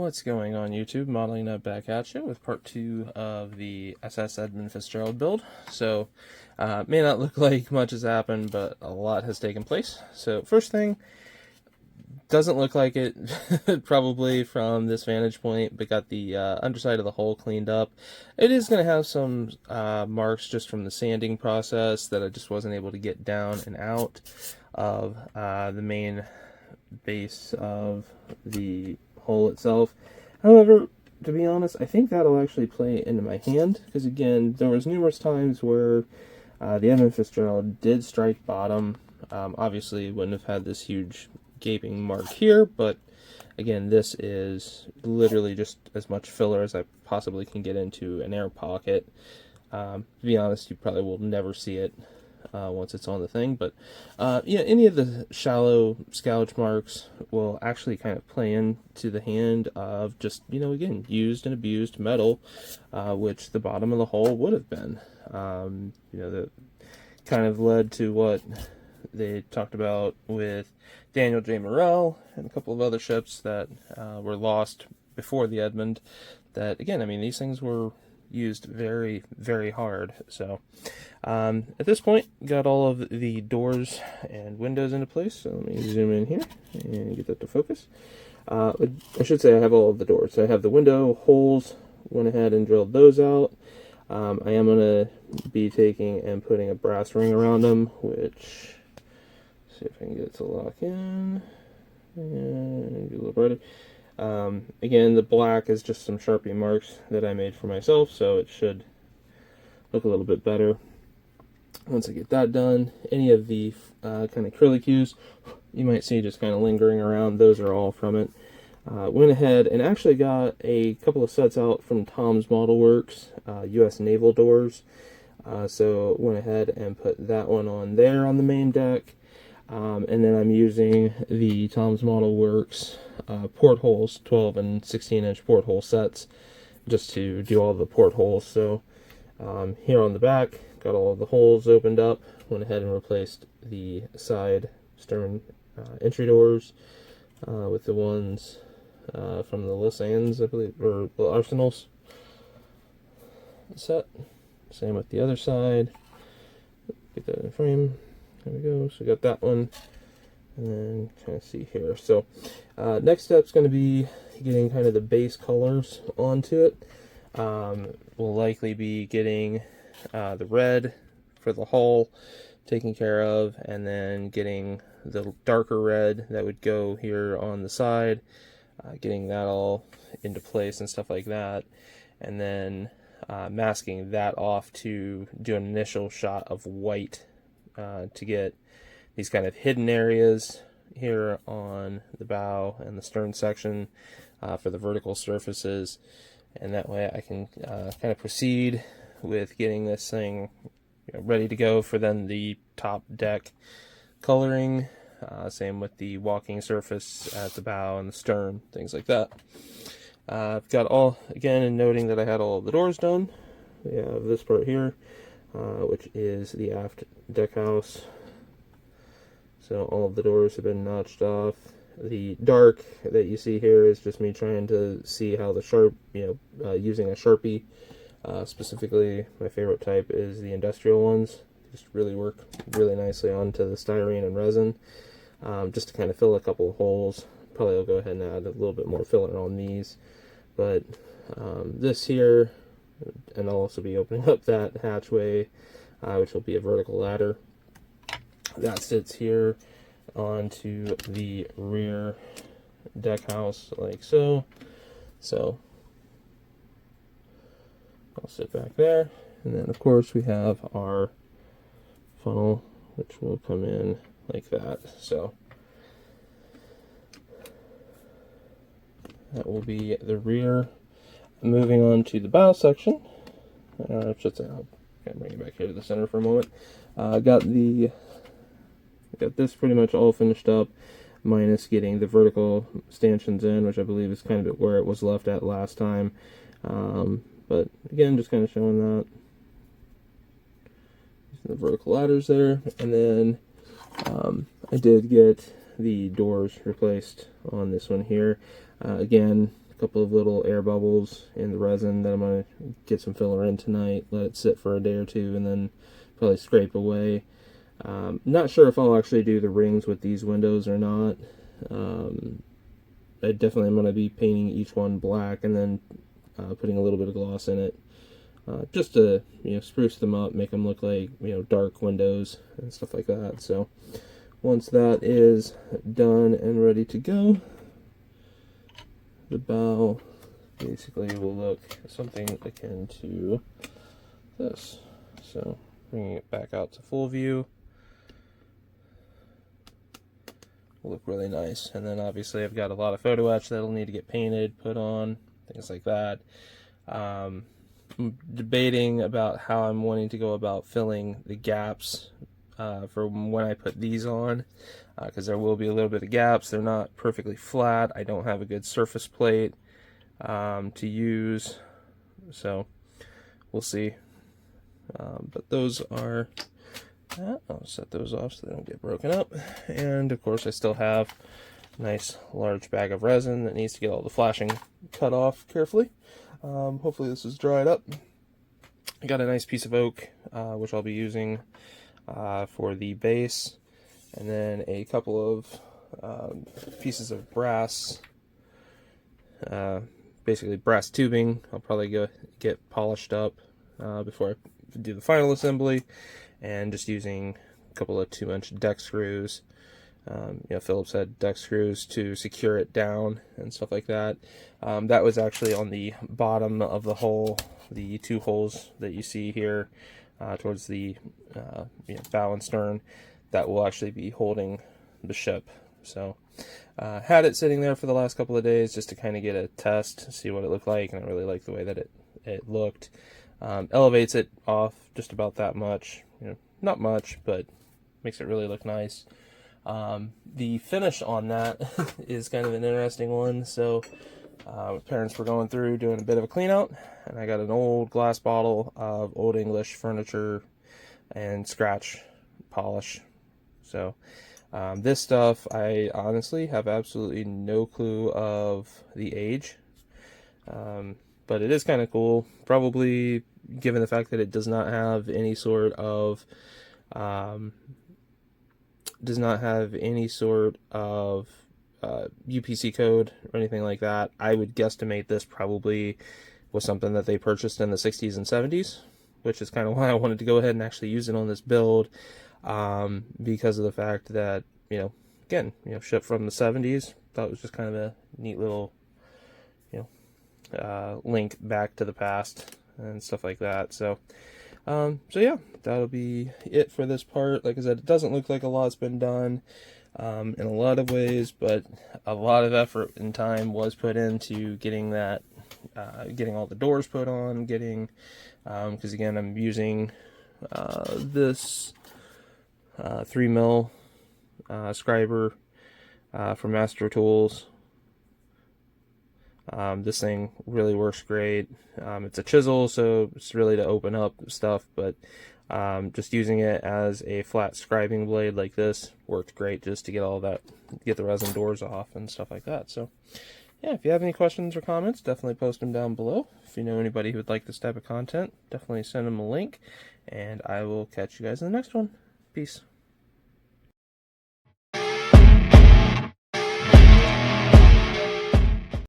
What's going on YouTube? Modeling Nut back at you with part 2 of the SS Edmund Fitzgerald build. So, may not look like much has happened, but a lot has taken place. So, first thing, doesn't look like it probably from this vantage point, but got the underside of the hull cleaned up. It is going to have some marks just from the sanding process that I just wasn't able to get down and out of the main base of the hull itself. However, to be honest, I think that'll actually play into my hand, because again, there was numerous times where the Edmund Fitzgerald did strike bottom. Obviously, wouldn't have had this huge gaping mark here, but again, this is literally just as much filler as I possibly can get into an air pocket. To be honest, you probably will never see it once it's on the thing, but yeah, any of the shallow scouge marks will actually kind of play into the hand of just, you know, again, used and abused metal, which the bottom of the hull would have been. You know, that kind of led to what they talked about with Daniel J. Morrell and a couple of other ships that were lost before the Edmund. That, again, I mean, these things were used very, very hard. So at this point, got all of the doors and windows into place. So let me zoom in here and get that to focus. I should say I have all of the doors. So I have the window holes, went ahead and drilled those out. I am going to be taking and putting a brass ring around them, which, see if I can get it to lock in, and do a little brighter. Again, the black is just some Sharpie marks that I made for myself, so it should look a little bit better once I get that done. Any of the kind of curlicues you might see just kind of lingering around, those are all from it. Went ahead and actually got a couple of sets out from Tom's Model Works, U.S. Naval doors. So went ahead and put that one on there on the main deck. And then I'm using the Tom's Model Works portholes, 12 and 16-inch porthole sets, just to do all the portholes. So here on the back, got all of the holes opened up. Went ahead and replaced the side stern entry doors with the ones from the Lysands, I believe, or the Arsenals set. Same with the other side. Get that in frame. There we go. So we got that one, and then kind of see here. So next step's going to be getting kind of the base colors onto it. We'll likely be getting the red for the hull taken care of, and then getting the darker red that would go here on the side, getting that all into place and stuff like that, and then masking that off to do an initial shot of white to get these kind of hidden areas here on the bow and the stern section for the vertical surfaces, and that way I can kind of proceed with getting this thing, you know, ready to go for then the top deck coloring. Same with the walking surface at the bow and the stern, things like that. I've got all, again, and noting that I had all of the doors done. We have this part here, which is the aft deck house. So all of the doors have been notched off. The dark that you see here is just me trying to see how the sharp, you know, using a Sharpie. Specifically, my favorite type is the industrial ones. Just really work really nicely onto the styrene and resin. Just to kind of fill a couple of holes. Probably I'll go ahead and add a little bit more filler on these. But this here, and I'll also be opening up that hatchway, which will be a vertical ladder. That sits here onto the rear deck house like so. So I'll sit back there, and then of course we have our funnel, which will come in like that. So that will be the rear. Moving on to the bow section. I should say, I'll bring it back here to the center for a moment. Got this pretty much all finished up, minus getting the vertical stanchions in, which I believe is kind of where it was left at last time. But again, just kind of showing that. The vertical ladders there, and then I did get the doors replaced on this one here. Again, a couple of little air bubbles in the resin that I'm going to get some filler in tonight, let it sit for a day or two, and then probably scrape away. Not sure if I'll actually do the rings with these windows or not. I definitely am going to be painting each one black and then putting a little bit of gloss in it, just to, you know, spruce them up, make them look like, you know, dark windows and stuff like that. So once that is done and ready to go, the bow basically will look something akin to this. So bringing it back out to full view will look really nice. And then obviously I've got a lot of photo etch that'll need to get painted, put on, things like that. I'm debating about how I'm wanting to go about filling the gaps for when I put these on, because there will be a little bit of gaps. They're not perfectly flat. I don't have a good surface plate to use, so we'll see. But those are I'll set those off so they don't get broken up. And of course I still have a nice large bag of resin that needs to get all the flashing cut off carefully. Hopefully this is dried up. I got a nice piece of oak, which I'll be using for the base, and then a couple of pieces of brass, basically brass tubing. I'll probably go get polished up before I do the final assembly, and just using a couple of 2-inch deck screws. You know, Phillips had deck screws to secure it down and stuff like that. That was actually on the bottom of the hull, the 2 holes that you see here towards the you know, bow and stern, that will actually be holding the ship. So had it sitting there for the last couple of days just to kind of get a test, see what it looked like, and I really like the way that it looked. Elevates it off just about that much, you know, not much, but makes it really look nice. The finish on that is kind of an interesting one. So parents were going through doing a bit of a clean out, and I got an old glass bottle of Old English furniture and scratch polish. So this stuff, I honestly have absolutely no clue of the age, but it is kind of cool, probably given the fact that it does not have any sort of UPC code or anything like that. I would guesstimate this probably was something that they purchased in the 60s and 70s, which is kind of why I wanted to go ahead and actually use it on this build, because of the fact that, you know, again, you know, shipped from the 70s. Thought it was just kind of a neat little, you know, link back to the past and stuff like that. So so yeah, that'll be it for this part. Like I said, it doesn't look like a lot's been done in a lot of ways, but a lot of effort and time was put into getting that, getting all the doors put on, getting, because again, I'm using this 3mm scriber from Master Tools. This thing really works great. It's a chisel, so it's really to open up stuff, but just using it as a flat scribing blade like this worked great, just to get all that, get the resin doors off and stuff like that. So yeah, if you have any questions or comments, definitely post them down below. If you know anybody who would like this type of content, definitely send them a link, and I will catch you guys in the next one. Peace.